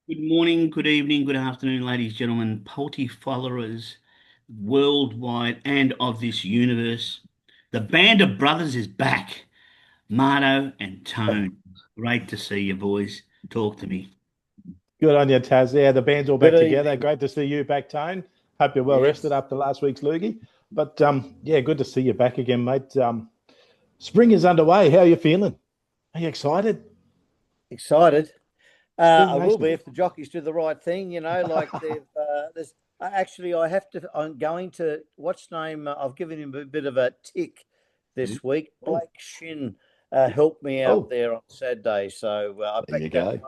Good morning, good evening, good afternoon, ladies, gentlemen, PALTI followers worldwide and of this universe. The band of brothers is back. Marto and Tone. Great to see you, boys. Talk to me. Good on you, Taz. Yeah, the band's all Good back together. evening. Great to see you back, Tone. Hope you're well rested Yes, after last week's loogie. But yeah, good to see you back again, mate. Spring is underway. How are you feeling? Are you excited? excited. Spring I will be racing. if the jockeys do the right thing. Like they've. There's actually I have to. I'm going to. What's name? I've given him a bit of a tick this week. Oh, Blake Shin helped me out oh, there on Saturday, so I there you backed that go.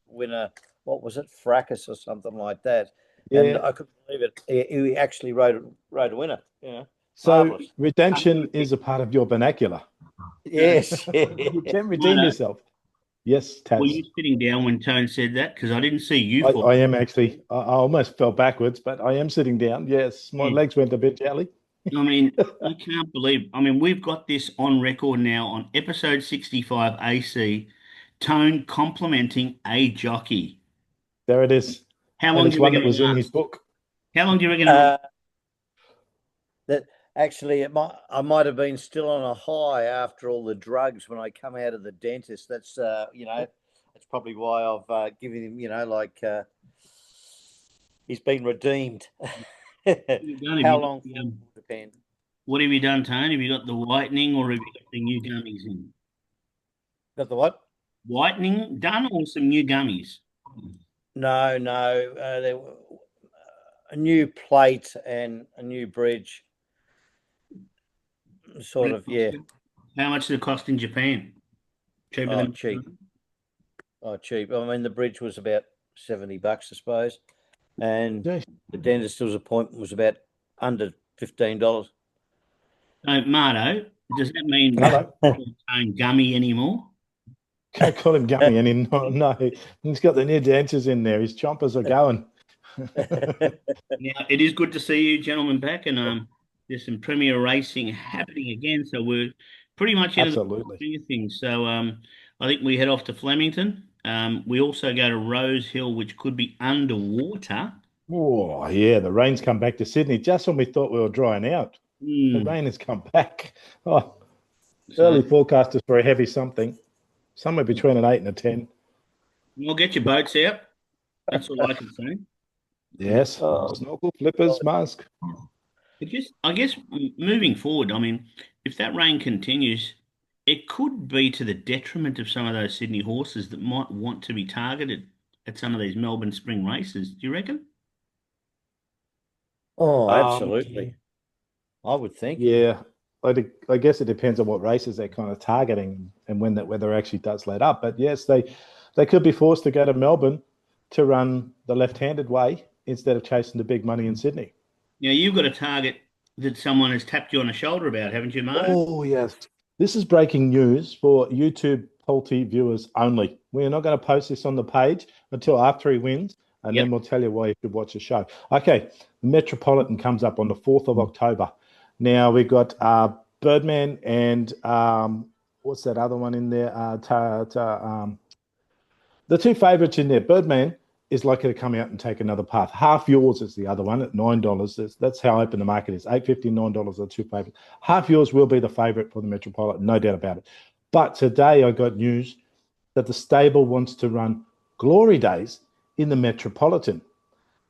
winner. What was it? Fracas or something like that. And Yeah. I couldn't believe it. He actually rode a winner. So Marvelous. redemption is a part of your vernacular. Yes. You can redeem Marto, yourself. Yes, were Taz. you sitting down when Tone said that? Because I didn't see you I, for I am actually. I almost fell backwards, but I am sitting down. Yes, my it. legs went a bit jelly. I mean, I can't believe. I mean, we've got this on record now on episode 65 AC, Tone complimenting a jockey. There it is. How And long do it's you one reckon that it was in his lasts? book. How long do you reckon it'll? uh, that actually I might have been still on a high after all the drugs when I come out of the dentist. That's probably why I've given him, he's been redeemed. Have you done? Have How you got long for will depend. what have you done, Tone? Have you got the whitening or have you got the new gummies in? Got the what? Whitening done or some new gummies? No, no. There a new plate and a new bridge. What Sort it of, cost yeah. you? How much did it cost in Japan? Cheaper Oh, than cheap. Oh, cheap. I mean, the bridge was about $70, I suppose, and Jeez. the dentist's appointment was about under $15. so, Marto, does that mean we Hello. can't call Tone gummy anymore? Can't call him Gummy. And no, no, he's got the new dancers in there. His chompers are going. Now, it is good to see you gentlemen back and there's some premier racing happening again. So we're pretty much into the Absolutely. swing of things. So I think we head off to Flemington. We also go to Rose Hill, which could be underwater. Oh, yeah. The rain's come back to Sydney just when we thought we were drying out. The Hmm. rain has come back. Oh, So early forecast is for a heavy something, somewhere between an 8 and a 10. we'll get your boats out. That's all I can say. Yes. Oh, Snorkel, flippers, mask. It just, I guess, moving forward, I mean, if that rain continues, it could be to the detriment of some of those Sydney horses that might want to be targeted at some of these Melbourne spring races. Do you reckon? oh, Um, absolutely. I would think. yeah. I guess it depends on what races they're kind of targeting and when that weather actually does let up. But yes, they could be forced to go to Melbourne to run the left-handed way instead of chasing the big money in Sydney. Now, you've got a target that someone has tapped you on the shoulder about, haven't you, Martin? Oh, yes. This is breaking news for YouTube Multi viewers only. We are not going to post this on the page until after he wins, and then Yep. we'll tell you why you should watch the show. Okay, the Metropolitan comes up on the 4th of October. Now we've got Birdman and what's that other one in there? The two favourites in there, Birdman is likely to come out and take another path. Half yours is the other one at $9. That's how open the market is. $8.50, $9 are two favourites. Half yours will be the favourite for the Metropolitan, no doubt about it. But today I got news that the stable wants to run Glory Days in the Metropolitan.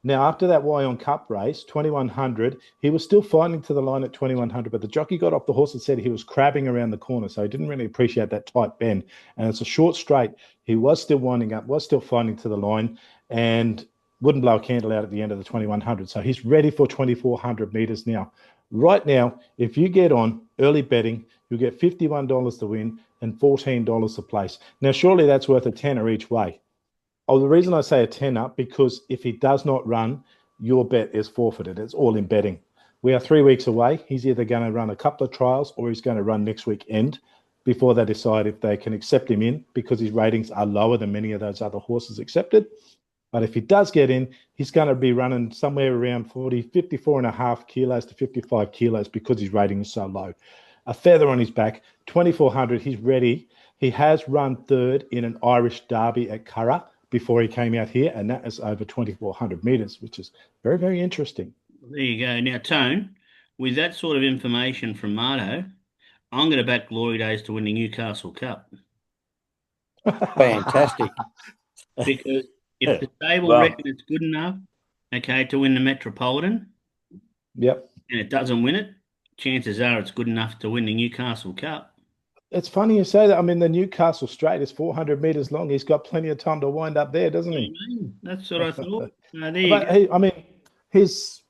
Now, after that Wyong Cup race, 2100, he was still fighting to the line at 2100, but the jockey got off the horse and said he was crabbing around the corner, so he didn't really appreciate that tight bend. And it's a short straight. He was still winding up, was still fighting to the line, and wouldn't blow a candle out at the end of the 2100. So he's ready for 2400 meters now. Right now, if you get on early betting, you'll get $51 to win and $14 to place. Now, surely that's worth a tenner each way. Oh, the reason I say a tenner, because if he does not run, your bet is forfeited. It's all in betting. We are 3 weeks away. He's either going to run a couple of trials or he's going to run next weekend before they decide if they can accept him in because his ratings are lower than many of those other horses accepted. But if he does get in, he's going to be running somewhere around 40, 54 and a half kilos to 55 kilos because his rating is so low. A feather on his back, 2400, he's ready. He has run third in an Irish derby at Curragh before he came out here, and that is over 2,400 metres, which is very, very interesting. There you go. Now, Tone, with that sort of information from Marto, I'm going to back Glory Days to win the Newcastle Cup Fantastic. because if the stable Well, reckon it's good enough, okay, to win the Metropolitan, Yep. and it doesn't win it, chances are it's good enough to win the Newcastle Cup. It's funny you say that. I mean, the Newcastle Straight is 400 metres long. He's got plenty of time to wind up there, doesn't he? That's what I thought. There you But go. I mean,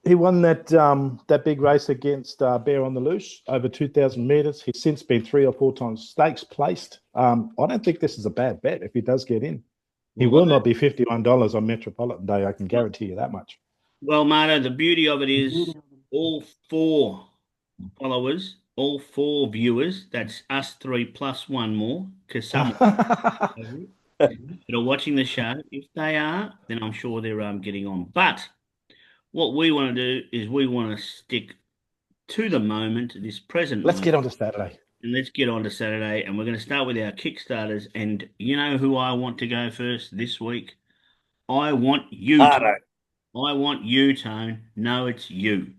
he won that big race against Bear on the Loose over 2,000 metres. He's since been 3 or 4 times stakes placed. I don't think this is a bad bet if he does get in. He will not be $51 on Metropolitan Day. I can guarantee you that much. Well, Marto, the beauty of it is all 4 followers, all 4 viewers, that's us 3 plus 1 more, because some that are watching the show, if they are, then I'm sure they're getting on. But what we want to do is we want to stick to the moment, this present Let's moment, get on to Saturday. and let's get on to Saturday. And we're going to start with our Kickstarters. And you know who I want to go first this week? I want you. Marto. I want you, Tone. No, it's you.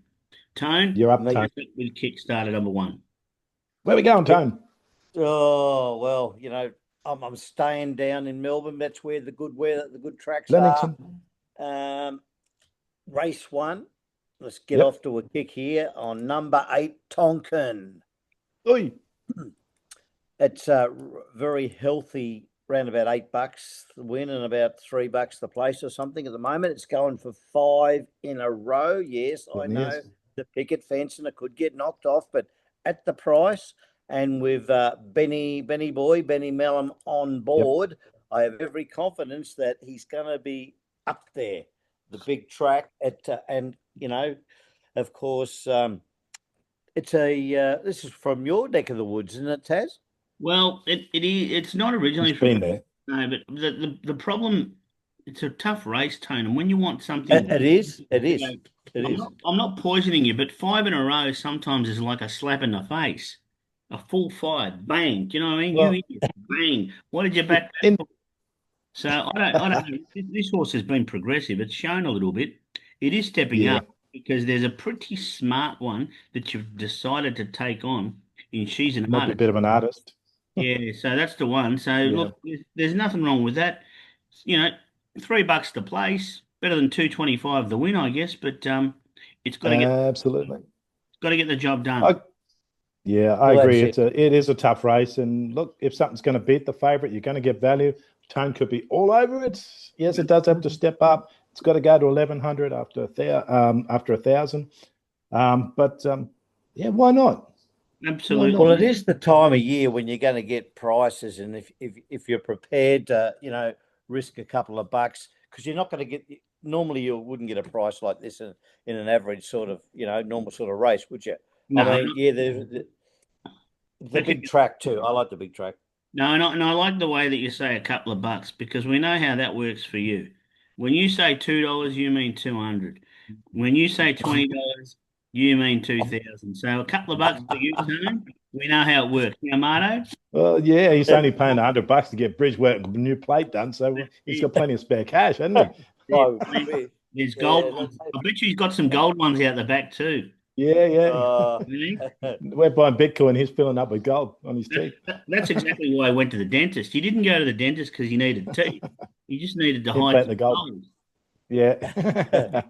Tone, You're up, Me. Tone. with Kickstarter number 1. Where we going, Tone? Oh, well, I'm staying down in Melbourne. That's where the good tracks Flemington. are. Race 1. Let's get Yep. off to a kick here on number 8, Tonkin. Oi. It's very healthy, around about $8 the win and about $3 the place or something at the moment. It's going for 5 in a row. Yes, I know Yes. the picket fence and it could get knocked off, but at the price and with Benny Mellum on board, I have every confidence that he's going to be up there. The big track and of course, it's this is from your neck of the woods, isn't it, Taz? Well, it's not originally He's been there. No, but the problem, it's a tough race, Tone, and when you want something, It is. I'm not poisoning you, but 5 in a row sometimes is like a slap in the face. A full 5, bang. Do you know what I mean? Well- You hit it, bang. What did you back that In- for? So I don't know. This horse has been progressive. It's shown a little bit. It is stepping Yeah. up because there's a pretty smart one that you've decided to take on, and she's an Might be a artist. bit of an artist. Yeah, so that's the one. So look, there's nothing wrong with that. $3 to place, better than 225 the win, I guess. But it's got to Absolutely. get the job done. I Well, agree. that's It is a tough race, and look, if something's going to beat the favourite, you're going to get value. Tone could be all over it. Yes, it does have to step up. It's got to go to 1,100 after 1,000. Why not? Absolutely. Well, it is the time of year when you're going to get prices, and if you're prepared to risk a couple of bucks, because you're not going to get. Normally, you wouldn't get a price like this in an average sort of normal sort of race, would you? No, I mean, the big track too. I like the big track. no, and I like the way that you say a couple of bucks because we know how that works for you. When you say $2, you mean 200. When you say $20, you mean 2,000. So a couple of bucks for you, Tone. We know how it works. Now, Marto, Well, yeah, he's only paying $100 to get Bridgeworth new plate done, so he's got plenty of spare cash, hasn't he? Oh, there's yeah, gold ones. I bet you he's got some gold ones out the back too. Yeah. Really? We're buying Bitcoin. He's filling up with gold on his teeth. That's exactly why I went to the dentist. You didn't go to the dentist because you needed teeth. You just needed to Implant hide the some gold. gold. Yeah.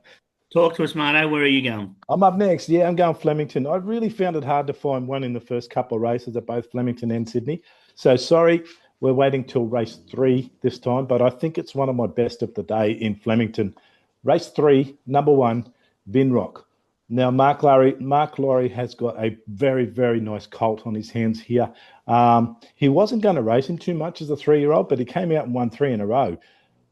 Talk to us, Marto. Where are you going? I'm up next. Yeah, I'm going Flemington. I really found it hard to find one in the first couple of races at both Flemington and Sydney. So sorry, we're waiting till race 3 this time, but I think it's one of my best of the day in Flemington. Race 3, number 1, Vinrock. Now, Mark Laurie has got a very, very nice colt on his hands here. He wasn't going to race him too much as a 3-year-old, but he came out and won 3 in a row.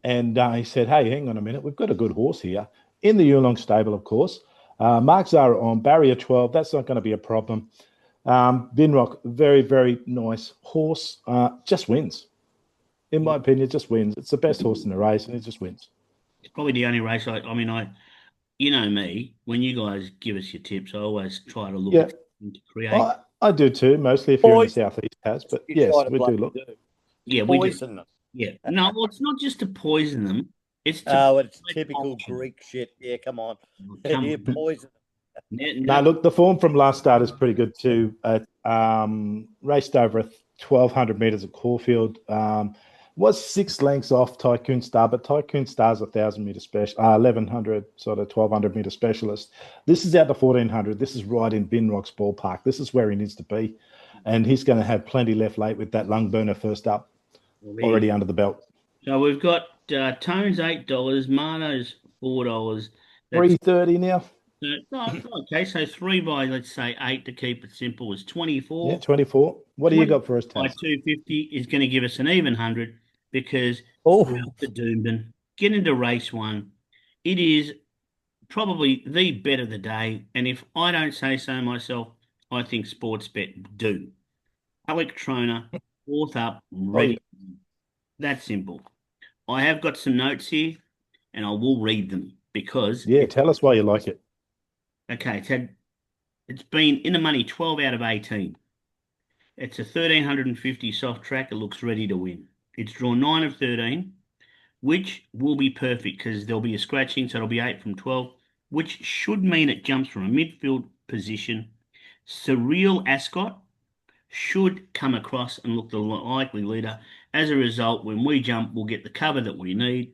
And he said, hey, hang on a minute, we've got a good horse here. In the Yulong stable, of course. Mark Zara on barrier 12. That's not going to be a problem. Vinrock, very, very nice horse. Just wins. In my opinion, just wins. It's the best horse in the race, and it just wins. It's probably the only race you know me, when you guys give us your tips, I always try to look at to create. I do too, mostly if you're in the southeast, Taz. But yes, we do look. Yeah, we do. Poison. Yeah. No, well, it's not just to poison them. It's to Oh, it's provide typical option. Greek shit. Yeah, come on. Come You on. poison. Now, No, look, the form from last start is pretty good too. Raced over 1,200 meters at Caulfield. Was 6 lengths off Tycoon Star, but Tycoon Star's 1,000 meter special, 1,100 sort of 1,200 meter specialist. This is out to 1,400. This is right in Binrock's ballpark. This is where he needs to be, and he's going to have plenty left late with that lung burner first up well, there you already go. under the belt. So we've got Tone's $8, Marno's $4. That's 330 now. okay. So three by let's say eight to keep it simple is Yeah, 24. 24. What do you 20 got for us, by Taz? 250 is going to give us an even 100 because we're Oh, up to Doomben. Get into race one. It is probably the bet of the day. And if I don't say so myself, I think Sportsbet do. Electrona, fourth up, Oh, yeah. ready. That simple. I have got some notes here and I will read them because Yeah, tell us why you like it. okay, it's been in the money 12 out of 18. It's a 1350 soft track. It looks ready to win. It's drawn 9 of 13, which will be perfect because there'll be a scratching, so it'll be 8 from 12, which should mean it jumps from a midfield position. Surreal Ascot should come across and look the likely leader. As a result, when we jump, we'll get the cover that we need.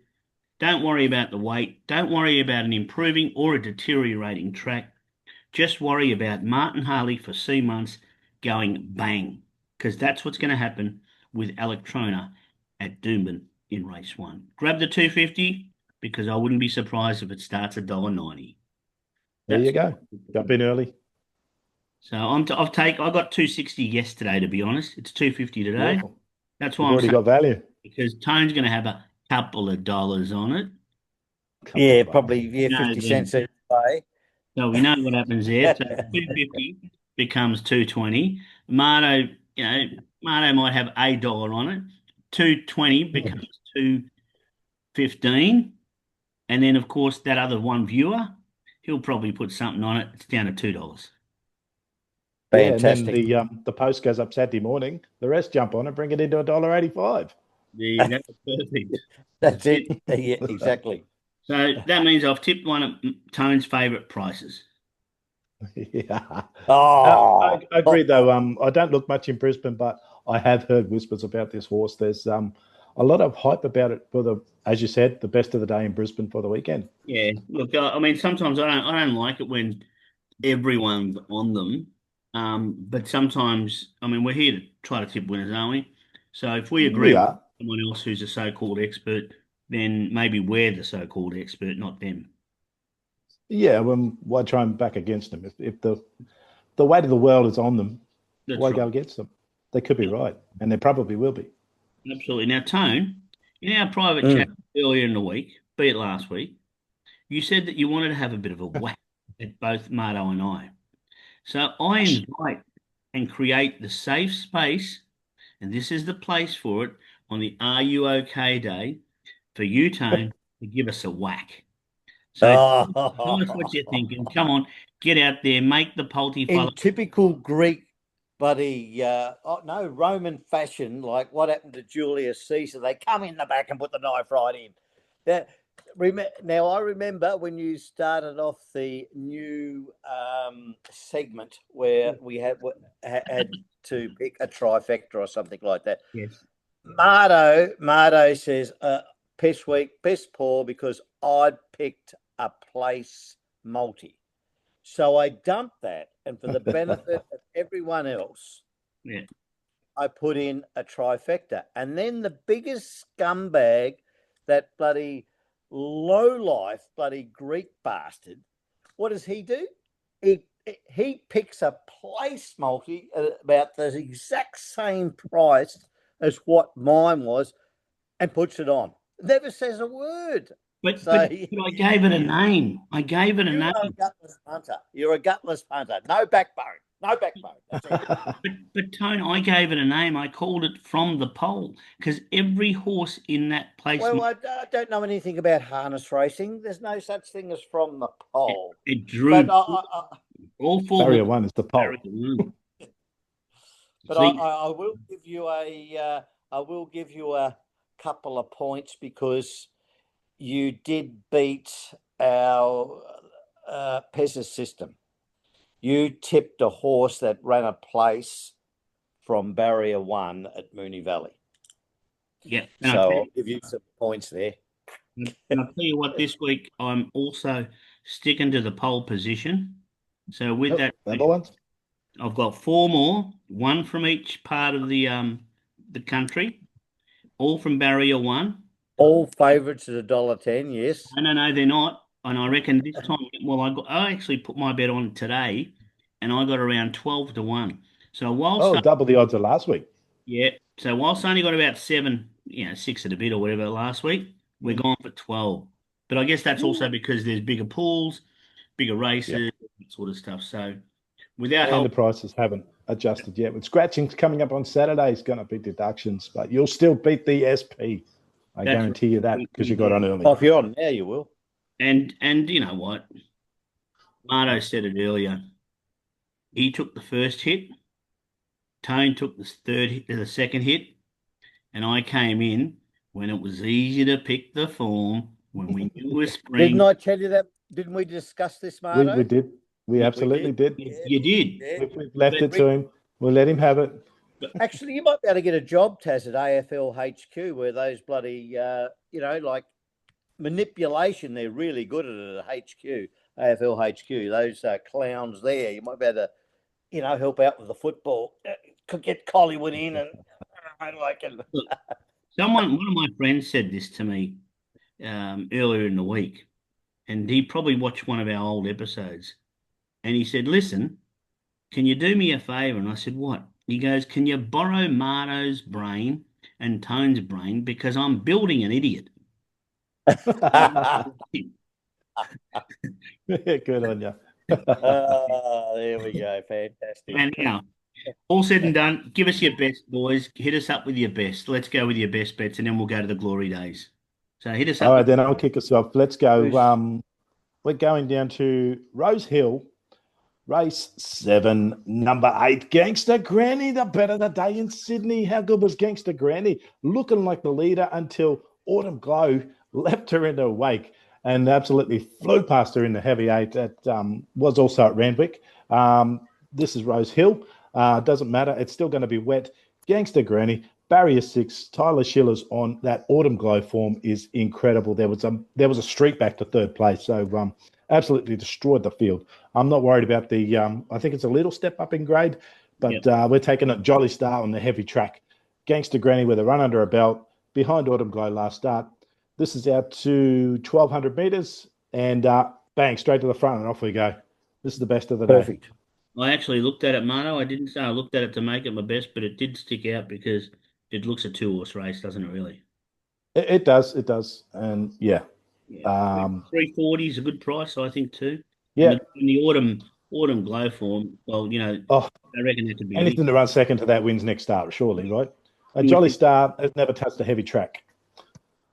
Don't worry about the weight. Don't worry about an improving or a deteriorating track. Just worry about Martin Harley for C months going bang, because that's what's going to happen with Electrona at Doomben in race one. Grab the 250 because I wouldn't be surprised if it starts at $1.90. There you That's go. Jump in early. so I got 260 yesterday to be honest. It's 250 today. Well, That's why you've I'm already saying got value. because Tone's going to have a couple of dollars on it. Couple yeah, of bucks. probably yeah, No, 50 cents each way. so we know what happens there. So 250 becomes 220. Marto, Marto might have $1 on it. 220 becomes 215. And then of course that other one viewer, he'll probably put something on it. It's down to $2. Yeah, and then Fantastic. the post goes up Saturday morning. The rest jump on it, bring it into $1.85. There you go. Perfect. That's That's it. it. Yeah, exactly. So that means I've tipped one of Tone's favourite prices. Yeah. Oh, I agree though. I don't look much in Brisbane, but I have heard whispers about this horse. There's a lot of hype about it for the, as you said, the best of the day in Brisbane for the weekend. Yeah. Look, I mean, sometimes I don't like it when everyone's on them. But sometimes, I mean, we're here to try to tip winners, aren't we? So if we agree We with are. someone else who's a so-called expert, then maybe we're the so-called expert, not them. Yeah, when why try and back against them? If the weight of the world is on them, That's why right. go against them? They could be right, and they probably will be. Absolutely. Now, Tone, in our private chat mm. earlier in the week, be it last week, you said that you wanted to have a bit of a whack at both Marto and I. So I invite and create the safe space, and this is the place for it on the Are You OK Day for you, Tone, to give us a whack. So tell us what you're thinking. Come on, get out there, make the Palti follow. In typical Greek, buddy, no, Roman fashion, like what happened to Julius Caesar, they come in the back and put the knife right in. That, now, I remember when you started off the new segment where we had to pick a trifecta or something like that. Yes. Mardo says, piss weak, piss poor, because I'd picked a place multi. So I dumped that, and for the benefit of everyone else, Yeah. I put in a trifecta. And then the biggest scumbag, that bloody low life, bloody Greek bastard, what does he do? He picks a place multi at about the exact same price as what mine was and puts it on. Never says a word. But, So but I gave it a name. I gave it a you name. are a gutless punter. You're a gutless punter. No backbone. No backbone. That's it. But Tone, I gave it a name. I called it from the pole because every horse in that place, Well, I don't know anything about harness racing. There's no such thing as from the pole. it But drew all four Barrier horses. one is the Barrier pole. one. but See, I will give you a couple of points because you did beat our Pez's system. You tipped a horse that ran a place from barrier 1 at Moonee Valley. Yeah. So I'll give you some points there. And I'll tell you what, this week I'm also sticking to the pole position. So with that, number ones. I've got 4 more, one from each part of the country, all from barrier 1. All favourites at $1.10, yes. No, they're not. And I reckon this time, well, I actually put my bet on today, and I got around 12 to 1. So whilst Double the odds of last week. yeah, so whilst I only got about 7, 6 at a bit or whatever last week, we're gone for 12. But I guess that's also because there's bigger pools, bigger races, that sort of stuff. So without And help, the prices haven't adjusted yet. With scratchings coming up on Saturday, it's going to be deductions, but you'll still beat the SP. I guarantee you that because you got on early. Oh, if you're on now, you will. And you know what? Marto said it earlier. He took the first hit. Tone took the second hit, and I came in when it was easy to pick the form, when we knew it was spring. Didn't I tell you that? Didn't we discuss this, Marto? We did. We absolutely did. You did. Yeah. If we've left it to him, we'll let him have it. Actually, you might be able to get a job, Taz, at AFL HQ, where those bloody, like manipulation, they're really good at it at HQ, AFL HQ. Those clowns there, you might be able to, help out with the football. Could get Collingwood in, and I like it. One of my friends said this to me earlier in the week, and he probably watched one of our old episodes, and he said, "Listen, can you do me a favour?" And I said, "What?" He goes, "Can you borrow Marto's brain and Tone's brain because I'm building an idiot." Good on you. There we go. Fantastic. And now, all said and done, give us your best, boys. Hit us up with your best. Let's go with your best bets, and then we'll go to the glory days. So hit us up. All right, then I'll kick us off. Let's go. We're going down to Rose Hill, race 7, number 8, Gangster Granny, the bet of the day in Sydney. How good was Gangster Granny? Looking like the leader until Autumn Glow left her in her wake and absolutely flew past her in the heavy 8 that was also at Randwick. This is Rose Hill. Doesn't matter. It's still going to be wet. Gangster Granny, barrier 6, Tyler Schiller's on that Autumn Glow form is incredible. There was a streak back to third place. So absolutely destroyed the field. I'm not worried about the, I think it's a little step up in grade, but we're taking a Jolly Star on the heavy track. Gangster Granny with a run under her belt behind Autumn Glow last start. This is out to 1,200 metres and bang, straight to the front and off we go. This is the best of the day. I actually looked at it, Mano. I didn't say I looked at it to make it my best, but it did stick out because it looks a 2-horse race, doesn't it? Really? It does, and yeah. 340 is a good price, I think, too. Yeah. And the autumn glow form. Well, I reckon that could be anything to run second to that wins next start, surely, right? A Jolly Star has never touched a heavy track,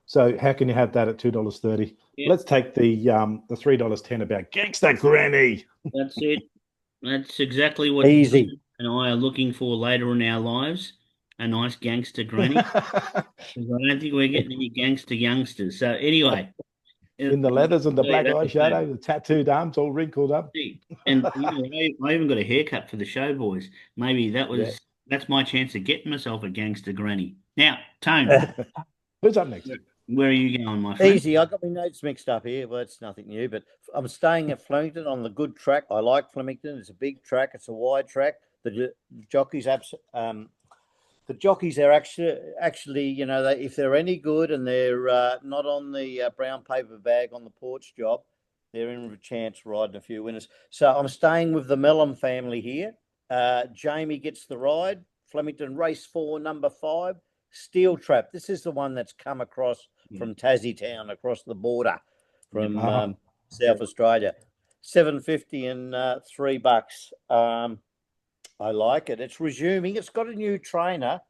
so how can you have that at $2.30? Yeah. Let's take the $3.10 about Gangster Granny. That's it. That's exactly what Easy and I are looking for later in our lives. A nice gangster granny. Because I don't think we're getting any gangster youngsters. So anyway, in the leathers and the black eyeshadow, the tattooed arms all wrinkled up. And I even got a haircut for the show, boys. Maybe that's my chance of getting myself a gangster granny. Now, Tone, who's up next? Where are you going, my friend? Easy. I got my notes mixed up here. Well, it's nothing new, but I'm staying at Flemington on the good track. I like Flemington. It's a big track. It's a wide track. The jockeys the jockeys are actually, if they're any good and they're not on the brown paper bag on the porch job, they're in a chance riding a few winners. So I'm staying with the Mellom family here. Jamie gets the ride. Flemington race 4, number 5, Steel Trap. This is the one that's come across from Tassie Town, across the border from South Australia. $7.50 and $3. I like it. It's resuming. It's got a new trainer.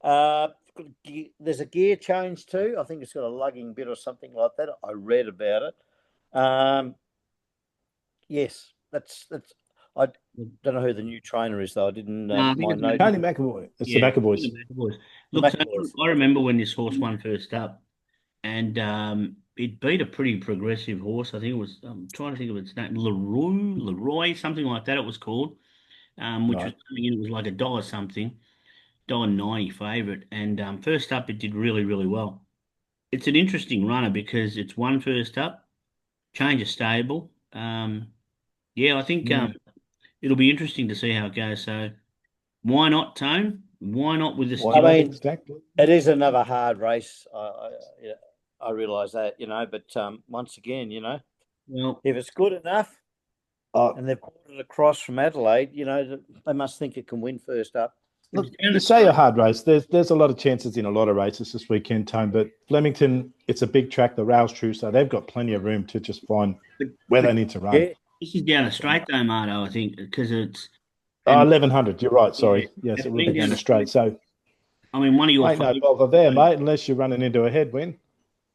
There's a gear change too. I think it's got a lugging bit or something like that. I read about it. Yes, that's. I don't know who the new trainer is though. I didn't. No, I think My it's note. Tony McAvoy. It's the yeah, McAvoys. the McAvoys. The Look, so McAvoys. I remember when this horse won first up, and it beat a pretty progressive horse. I think it was. I'm trying to think of its name, Leroy, something like that. It was called, which was Right. coming in. It was like a dollar something, $1.90 favourite, and first up it did really, really well. It's an interesting runner because it's won first up, change of stable. Yeah, I think Mm. it'll be interesting to see how it goes. So why not, Tone? Why not with the Why I stip? not? mean, Exactly. it is another hard race. Yeah, I realise that, but once again, Well, if it's good enough Uh, and they've brought it across from Adelaide, they must think it can win first up. it's Look, down you the say a straight. hard race. There's a lot of chances in a lot of races this weekend, Tone. But Flemington, it's a big track. The rail's true, so they've got plenty of room to just find But, where but they need to run. Yeah, this is down the So, straight though, Marto, I think, because it's oh, and 1100. You're right. yeah, Sorry. Yes, it's it will be been down down the the straight. straight. So I mean, one of your ain't no favourites, bother there, mate, unless you're running into a headwind.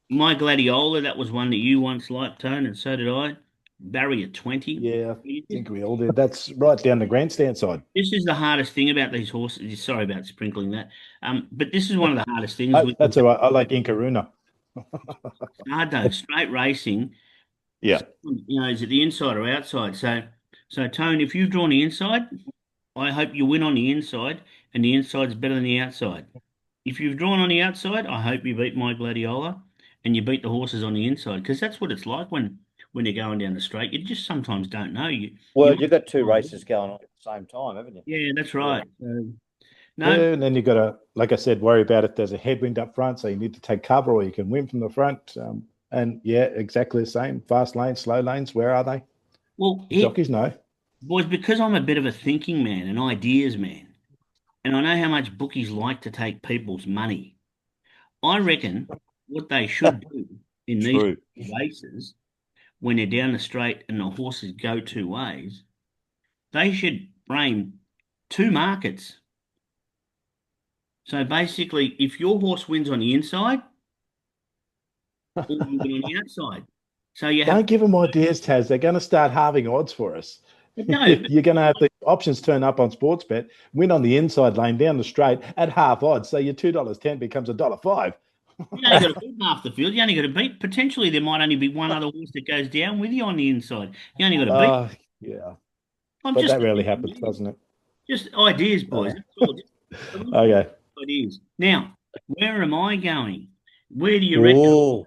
my Gladiola, that was one that you once liked, Tone, and so did I. Barrier 20. Yeah, I think we all did. That's right down the grandstand side. This is the hardest thing about these horses. Sorry about sprinkling that. But this is one of the hardest things Oh, with that's all right. I like Inkaruna. hard though. Straight racing, Yeah. is it the inside or outside? So Tone, if you've drawn the inside, I hope you win on the inside, and the inside's better than the outside. If you've drawn on the outside, I hope you beat my Gladiola, and you beat the horses on the inside, because that's what it's like when you're going down the straight. You just sometimes don't know. You well, might. you've got two races going on at the same time, haven't you? Yeah, that's Yeah. right. So, no, Yeah, and then you got to, like I said, worry about if there's a headwind up front, so you need to take cover, or you can win from the front. And yeah, exactly the same. Fast lanes, slow lanes. Where are they? well, The jockeys know. boys, because I'm a bit of a thinking man, an ideas man, and I know how much bookies like to take people's money. I reckon what they should do in these True. races, when they're down the straight and the horses go two ways, they should frame two markets. So basically, if your horse wins on the inside, or you win on the outside. So you have, Don't give them ideas, Taz. They're going to start halving odds for us. but no, but You're going to have the options turn up on Sportsbet, win on the inside lane down the straight at half odds. So your $2.10 becomes $1.05. you only got to beat half the field. You only got to beat, potentially, there might only be one other horse that goes down with you on the inside. You only got to beat. Yeah. I'm But just that rarely happens, doesn't it? just ideas, boys. Uh, That's all. Just a little bit okay. of ideas. Now, where am I going? Where do you reckon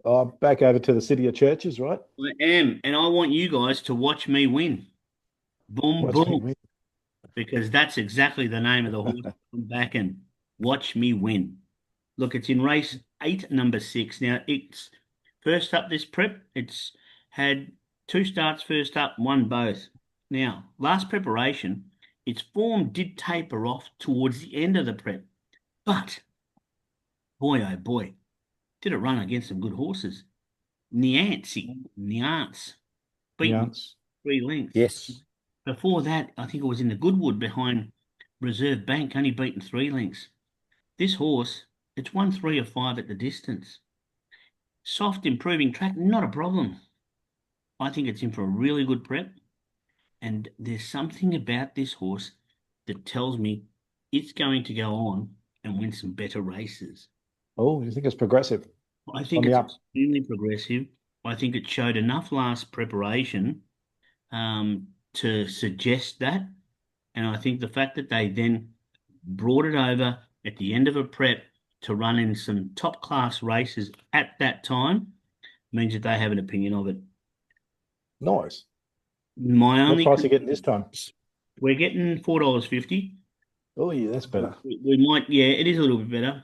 Oh, Back over to the City of Churches, right? I am? And I want you guys to watch me win. Boom, Watch me boom. win. Because that's exactly the name of the horse. Come back and watch me win. Look, it's in race 8, number 6. Now, it's first up this prep. It's had 2 starts first up, 1 both. Now, last preparation, its form did taper off towards the end of the prep. But, boy, oh boy, did it run against some good horses. Niance, beaten Nuance. 3 lengths. yes. Before that, I think it was in the Goodwood behind Reserve Bank, only beaten 3 lengths. This horse, it's won 3 of 5 at the distance. Soft, improving track, not a problem. I think it's in for a really good prep. And there's something about this horse that tells me it's going to go on and win some better races. Oh, you think it's progressive I on think the it's up? extremely progressive. I think it showed enough last preparation to suggest that. And I think the fact that they then brought it over at the end of a prep to run in some top class races at that time means that they have an opinion of it. Nice. My What only, price are you getting this time? we're getting $4.50. Oh, yeah, that's better. We might, yeah, it is a little bit better.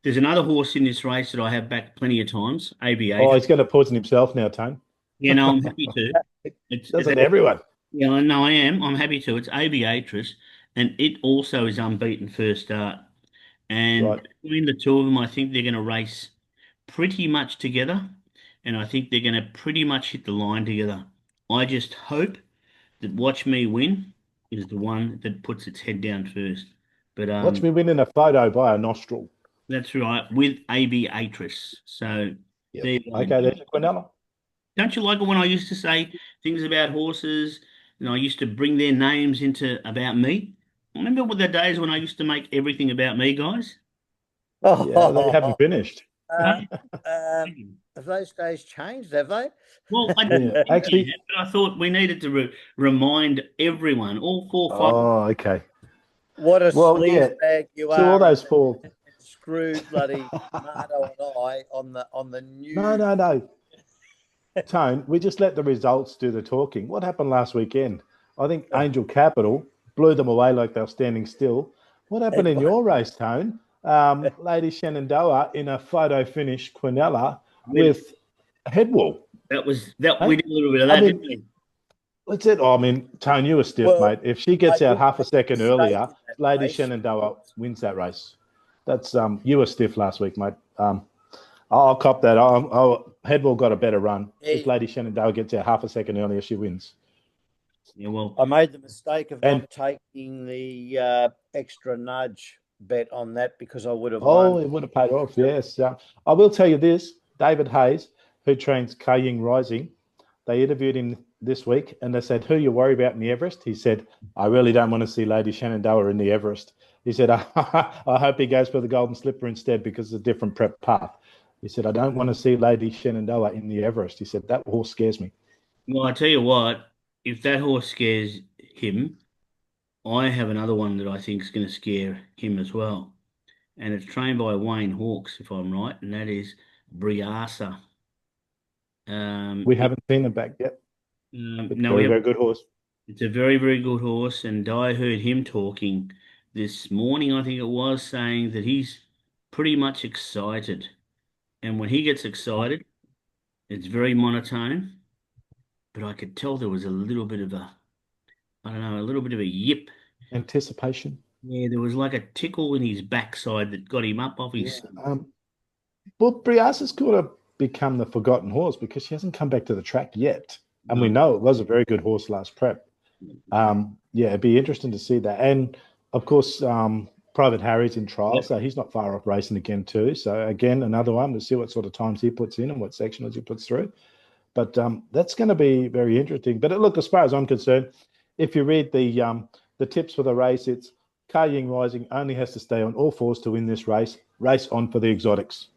There's another horse in this race that I have backed plenty of times, Oh, ABA. he's going to poison himself now, Tone. Yeah, no, I'm happy to. It's Doesn't everyone? yeah, I know I am. I'm happy to. It's Aviatrix, and it also is unbeaten first start. And Right. between the two of them, I think they're going to race pretty much together, and I think they're going to pretty much hit the line together. I just hope that Watch Me Win is the one that puts its head down first. But Watch me win in a photo by a nostril. that's right, with Aviatrix. So Yep. there you go. Okay, there's a Quinella. Don't you like it when I used to say things about horses and I used to bring their names into about me. Remember what the days when I used to make everything about me, guys? Yeah, they haven't Oh, finished. uh, have those days changed? Have they? Well, I Yeah, didn't think they actually. had, but I thought we needed to remind everyone, all four, five. Oh, okay. What a Well, sleaze yeah. bag you So all are, those four. and screwed bloody Mardo and I on the No, new. no, no. Tone, we just let the results do the talking. What happened last weekend? I think Angel Capital blew them away like they were standing still. What happened It in your race, Tone? Lady Shenandoah in a photo finish Quinella We, with a head wall. that we Hey? did a little bit of I that, didn't mean, we? what's it? Oh, I mean, Tone, you were stiff, well, mate. If she I gets out did half a make a second mistake earlier, in that Lady race. Shenandoah wins that race. That's you were stiff last week, mate. I'll cop that. Headwell got a better run. If Yeah, Lady Shenandoah gets out half a second earlier, she wins. Yeah, well, I made the mistake of And not taking the extra nudge bet on that because I would have oh, won. it would have paid off. Yes. I will tell you this: David Hayes, who trains Kaying Rising, they interviewed him this week, and they said, "Who you worry about in the Everest?" He said, "I really don't want to see Lady Shenandoah in the Everest." He said, "I hope he goes for the Golden Slipper instead because it's a different prep path." He said, "I don't want to see Lady Shenandoah in the Everest." He said, "That horse scares me." well, I tell you what, if that horse scares him, I have another one that I think is going to scare him as well. And it's trained by Wayne Hawkes, if I'm right, and that is Briasa. We It, haven't seen him back yet, but no, we very, have. very good horse. It's a very, very good horse, and I heard him talking this morning, I think it was, saying that he's pretty much excited. And when he gets excited, it's very monotone, but I could tell there was a little bit of a, I don't know, a little bit of a yip. Anticipation. Yeah, there was like a tickle in his backside that got him up off his Yeah. seat. Well, Briasa's could have become the forgotten horse because she hasn't come back to the track yet. And we No. know it was a very good horse last prep. Yeah, it'd be interesting to see that. And of course, Private Harry's in trial, Yep. so he's not far off racing again too. So again, another one. We'll see what sort of times he puts in and what sectionals he puts through. But that's going to be very interesting. But look, as far as I'm concerned, if you read the tips for the race, it's Car Ying Rising only has to stay on all fours to win this race. Race on for the exotics.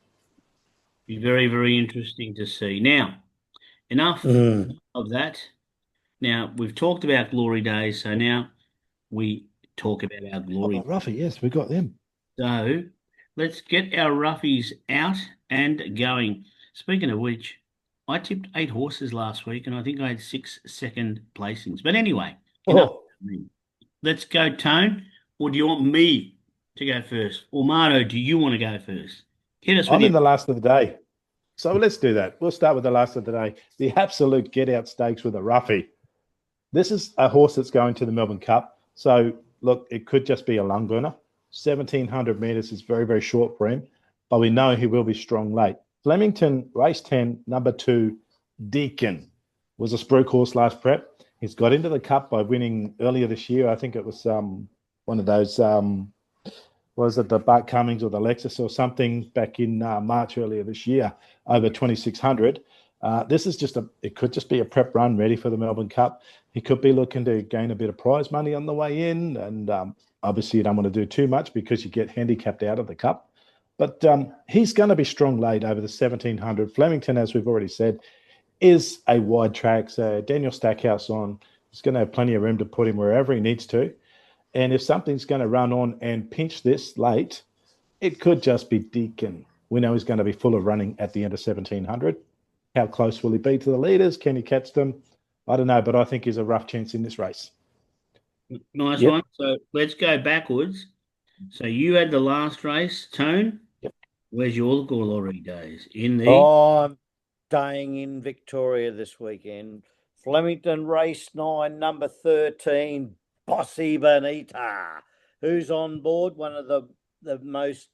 Be very, very interesting to see. Now, enough Mm. of that. Now, we've talked about glory days, so now we talk about our Oh, glory. Ruffy, yes, we got them. So let's get our roughies out and going. Speaking of which, I tipped 8 horses last week and I think I had 6 second placings. But anyway, enough Oh, of me. Let's go, Tone. Or do you want me to go first? Or Marto, do you want to go first? Hit us with I'm your. in the last of the day. So let's do that. We'll start with the last of the day. The absolute get out stakes with a roughie. This is a horse that's going to the Melbourne Cup. So look, it could just be a lung burner. 1,700 metres is very, very short for him, but we know he will be strong late. Flemington, race 10, number 2, Deacon, was a spruik horse last prep. He's got into the Cup by winning earlier this year. I think it was one of those was it the Bart Cummings or the Lexus or something back in March earlier this year, over 2,600. This is just it could just be a prep run ready for the Melbourne Cup. He could be looking to gain a bit of prize money on the way in. And obviously, you don't want to do too much because you get handicapped out of the Cup. But he's going to be strong late over the 1,700. Flemington, as we've already said, is a wide track. So Daniel Stackhouse on, he's going to have plenty of room to put him wherever he needs to. And if something's going to run on and pinch this late, it could just be Deacon. We know he's going to be full of running at the end of 1,700. How close will he be to the leaders? Can he catch them? I don't know, but I think he's a rough chance in this race. Nice one. Yep. So let's go backwards. So you had the last race, Tone. Yep. Where's your glory days? In the. Oh, I'm staying in Victoria this weekend. Flemington race 9, number 13, Bossy Bonita, who's on board, one of the most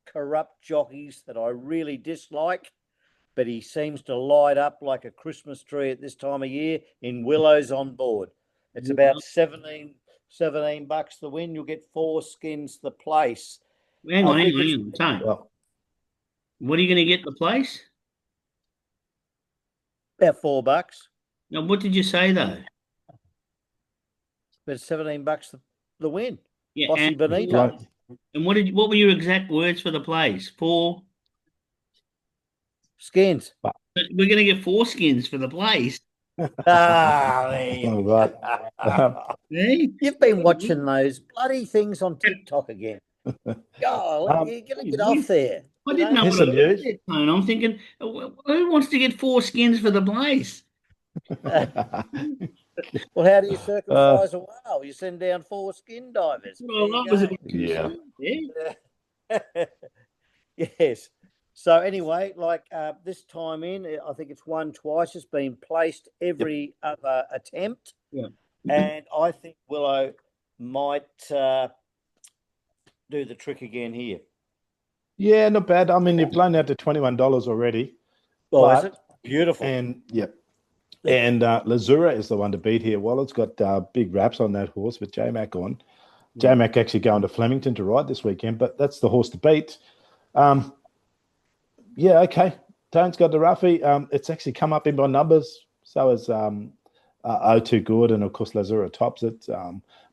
corrupt jockeys that I really dislike, but he seems to light up like a Christmas tree at this time of year in Willows on board. It's about 17 bucks the win. You'll get 4 skins the place. Hang I on, hang think on, it's hang on. Tone, Well, what are you going to get the place? about $4. Now, what did you say though? but $17 the win. Yeah, Bossy and Benito. and what were your exact words for the place? Four. Skins. We're going to get four skins for the place. Ah, there you All go. right. Eh? You've been watching those bloody things on TikTok again. Oh, Um, you're going to get off there. I You didn't know? know here's what I some was news. there, Tone. I'm thinking, who wants to get four skins for the place? Well, how do you Uh, circumcise a whale? You send down 4 skin divers. There Well, you I was a go. bit yeah. concerned. Yeah. Yes. So anyway, like this time in, I think it's won twice. It's been placed every other attempt, Yeah. and I think Willow might do the trick again here. Yeah, not bad. I mean, you've blown out to $21 already. Oh, is But it? Beautiful. and yep. And Lazura is the one to beat here. Well, it's got big raps on that horse with J-Mac on. J-Mac actually going to Flemington to ride this weekend, but that's the horse to beat. Yeah, okay. Tone's got the roughie. It's actually come up in my numbers. So is O2 Good, and of course Lazura tops it.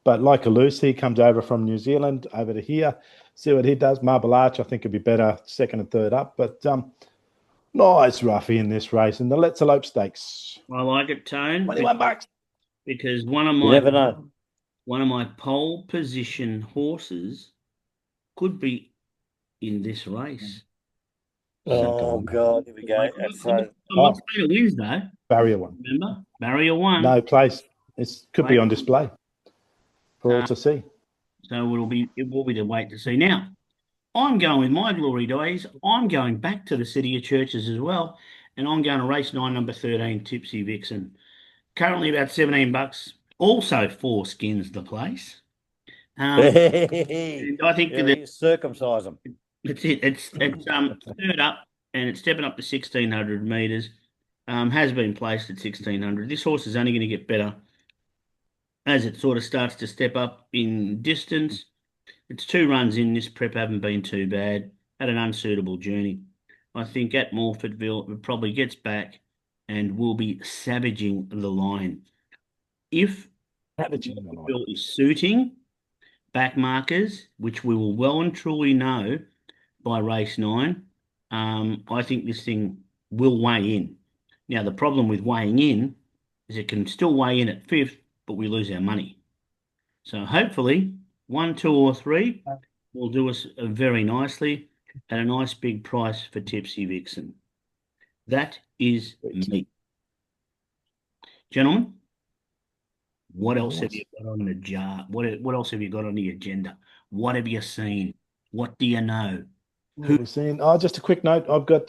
But like a loose, he comes over from New Zealand over to here. See what he does. Marble Arch, I think, would be better second and third up. But nice roughie in this race. And the Let's Elope Stakes. I like it, Tone, $21. because You never know. one of my pole position horses could be in this race. Oh God, here we go. I'm not saying it wins though. Barrier one. Remember, barrier one. No place. It could be on display for all to see. So it will be the wait to see. Now, I'm going with my glory days. I'm going back to the City of Churches as well, and I'm going to race 9, number 13, Tipsy Vixen. Currently about $17. Also 4 skins the place. And I think that Circumcise them. that's it. It's third up, and it's stepping up to 1,600 meters. Has been placed at 1,600. This horse is only going to get better as it sort of starts to step up in distance. Its 2 runs in this prep haven't been too bad. Had an unsuitable journey. I think at Morfordville it probably gets back and will be savaging the line. If Morfordville is suiting back markers, which we will well and truly know by race 9, I think this thing will weigh in. Now, the problem with weighing in is it can still weigh in at 5th, but we lose our money. So hopefully 1, 2, or 3 will do us very nicely at a nice big price for Tipsy Vixen. That is me. Gentlemen, what else have you got on the jar? What else have you got on the agenda? What have you seen? What do you know? Who we've seen? Oh, just a quick note. I've got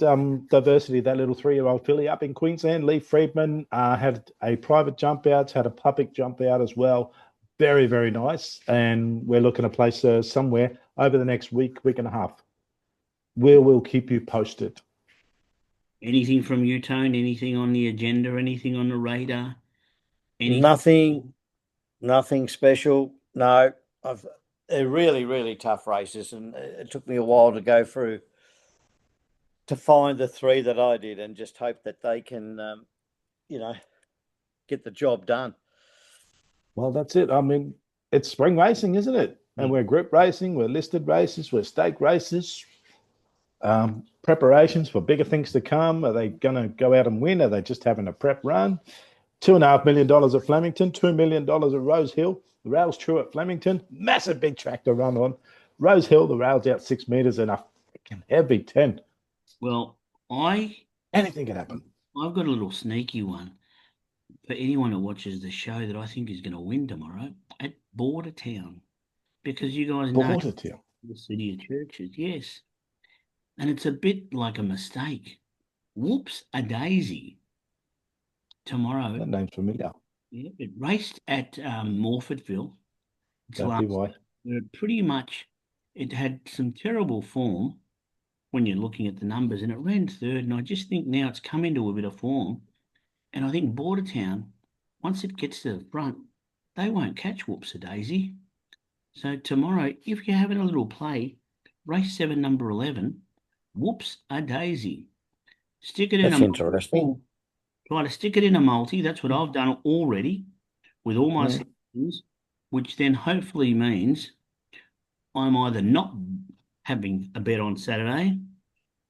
Diversity, that little 3-year-old filly up in Queensland. Lee Friedman had a private jump out, had a public jump out as well. Very, very nice. And we're looking to place her somewhere over the next week and a half. We'll keep you posted. Anything from you, Tone? Anything on the agenda? Anything on the radar? Nothing special. No, they're really, really tough races, and it took me a while to go through to find the 3 that I did, and just hope that they can, get the job done. Well, that's it. I mean, it's spring racing, isn't it? And we're group racing, we're listed races, we're stake races. Preparations for bigger things to come. Are they going to go out and win? Are they just having a prep run? $2.5 million at Flemington, $2 million at Rose Hill. The rail's true at Flemington. Massive big track to run on. Rose Hill, the rail's out 6 meters and a freaking heavy 10. Well, anything can happen. I've got a little sneaky one for anyone that watches the show that I think is going to win tomorrow at Bordertown, because you guys know the City of Churches, yes, and it's a bit like a mistake. Whoops a daisy tomorrow. That name's familiar. Yeah, it raced at Morfordville. Pretty much, it had some terrible form when you're looking at the numbers, and it ran 3rd. And I just think now it's come into a bit of form. And I think Bordertown, once it gets to the front, they won't catch Whoops a daisy. So tomorrow, if you're having a little play, race 7, number 11, Whoops a daisy. Stick it in. That's interesting. Try to stick it in a multi. That's what I've done already with all my selections. which then hopefully means I'm either not having a bet on Saturday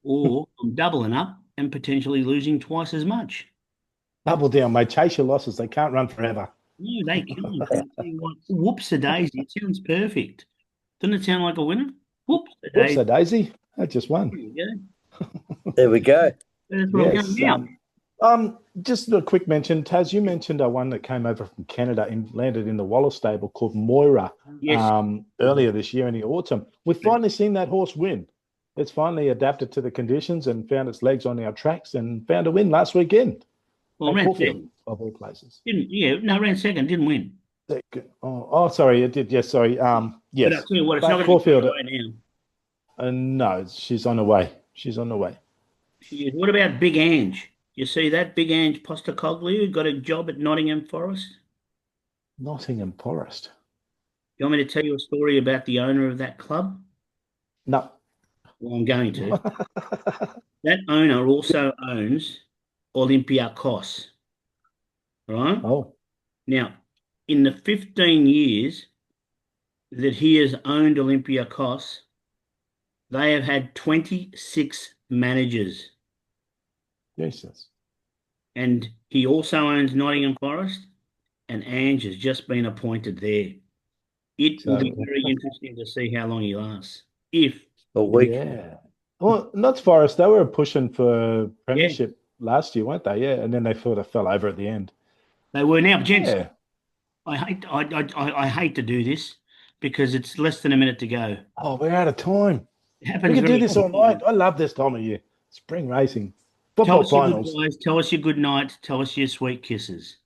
or I'm doubling up and potentially losing twice as much. Double down, mate. Chase your losses. They can't run forever. No, they can't. But I tell you what, whoops a daisy. It sounds perfect. Doesn't it sound like a winner? Whoops a Whoops, daisy. a daisy. I just There won. you go. There we go. That's what I'm going Yes. now. Just a quick mention, Taz. You mentioned one that came over from Canada and landed in the Wallace stable called Moira Yes. earlier this year in the autumn. We've finally seen that horse win. It's finally adapted to the conditions and found its legs on our tracks and found a win last weekend Well, at ran Caulfield, second. of all places. Ran second, didn't win. Sorry, it did. Yes, sorry. But I'll Yes, tell you what, it's but not going to be Caulfield. right now. No, she's on the way. She's on the way. What about Big Ange? You see that Big Ange Postecoglou got a job at Nottingham Forest? Nottingham Forest. You want me to tell you a story about the owner of that club? No. Well, I'm going to. That owner also owns Olympiacos, right? Oh, Now, in the 15 years that he has owned Olympiacos, they have had 26 managers. Jesus. And he also owns Nottingham Forest, and Ange has just been appointed there. It will So, be very interesting to see how long he lasts. If, A week. yeah. Well, not Forest. They were pushing for yeah, premiership last year, weren't they? Yeah, and then they sort of fell over at the end. they were now, gents. Yeah. I hate to do this because it's less than a minute to go. Oh, we're out of time. It We happens could do very this all quickly. night. I love this time of year. Spring racing, Tell football us your finals. goodbyes. Tell us your good nights. Tell us your sweet kisses.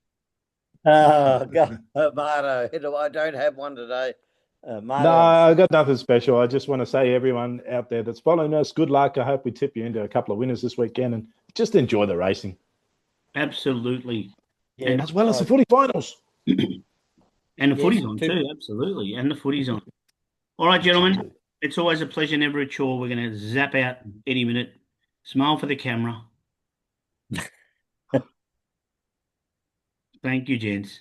Oh, God, Marto, I don't have one today. No, Marto, I got nothing special. I just want to say, everyone out there that's following us, good luck. I hope we tip you into a couple of winners this weekend and just enjoy the racing, Absolutely. yeah, And as well as the footy finals. and the yes, footy's on too. Absolutely. And the footy's on. All right, gentlemen. It's always a pleasure, never a chore. We're going to zap out any minute. Smile for the camera. Thank you, gents.